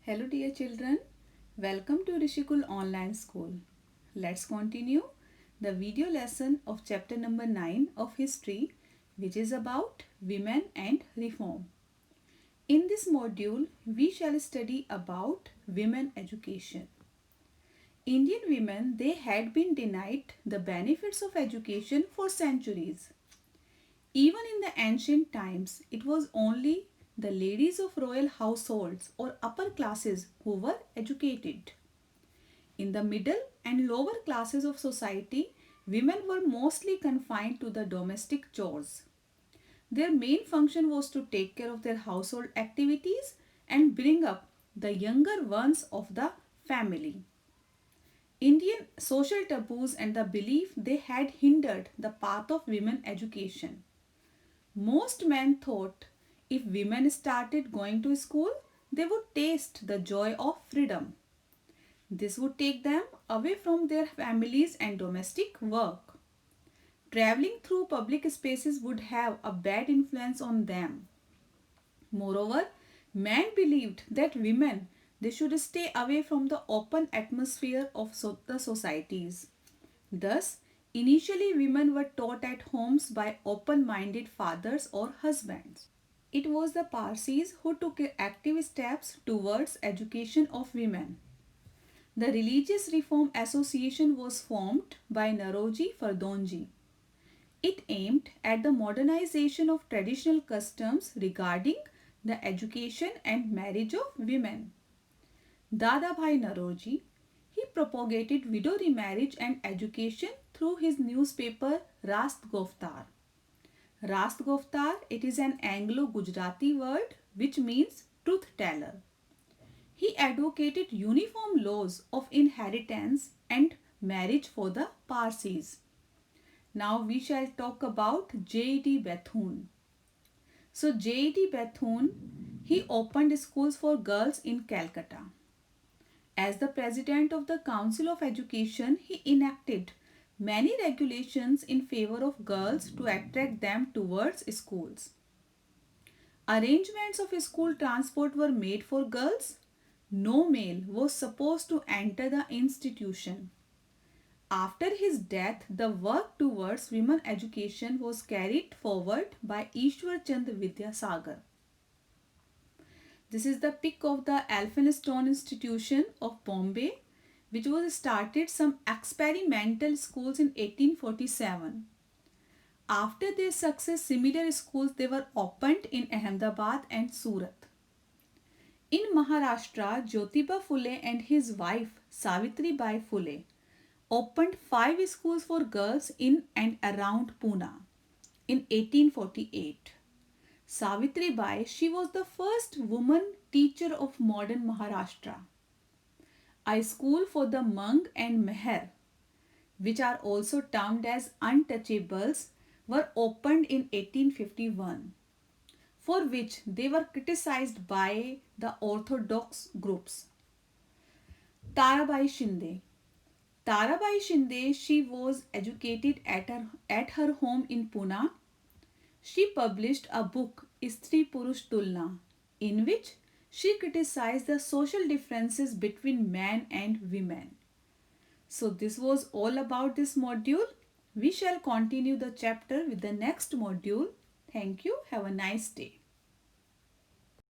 Hello dear children, welcome to Rishikul Online School. Let's continue the video lesson of chapter number 9 of history, which is about women and reform. In this module, we shall study about women education. Indian women, they had been denied the benefits of education for centuries. Even in the ancient times, it was only the ladies of royal households or upper classes who were educated. In the middle and lower classes of society, women were mostly confined to the domestic chores. Their main function was to take care of their household activities and bring up the younger ones of the family. Indian social taboos and the belief they had hindered the path of women education. Most men thought if women started going to school, they would taste the joy of freedom. This would take them away from their families and domestic work. Traveling through public spaces would have a bad influence on them. Moreover, men believed that women they should stay away from the open atmosphere of the societies. Thus, initially women were taught at homes by open-minded fathers or husbands. It was the Parsis who took active steps towards education of women. The Religious Reform Association was formed by Naroji Fardonji. It aimed at the modernization of traditional customs regarding the education and marriage of women. Dada Bhai Naroji, he propagated widow remarriage and education through his newspaper Rast Goftar. Rast Goftar, it is an Anglo-Gujarati word which means truth teller. He advocated uniform laws of inheritance and marriage for the Parsis. Now we shall talk about J.D. Bethune. So J.D. Bethune, he opened schools for girls in Calcutta. As the president of the Council of Education, he enacted many regulations in favor of girls to attract them towards schools. Arrangements of school transport were made for girls. No male was supposed to enter the institution. After his death, the work towards women education was carried forward by Ishwar Chand Vidyasagar. This is the pic of the Elphinstone Institution of Bombay, which was started some experimental schools in 1847. After their success, similar schools they were opened in Ahmedabad and Surat. In Maharashtra, Jyotiba Phule and his wife Savitri Bai Phule opened 5 schools for girls in and around Pune in 1848. Savitri Bai, she was the first woman teacher of modern Maharashtra. A school for the Mang and Meher, which are also termed as untouchables, were opened in 1851, for which they were criticized by the orthodox groups. Tarabai Shinde. Tarabai Shinde, she was educated at her home in Pune. She published a book, Stri Purush Tulna, in which she criticized the social differences between men and women. So this was all about this module. We shall continue the chapter with the next module. Thank you. Have a nice day.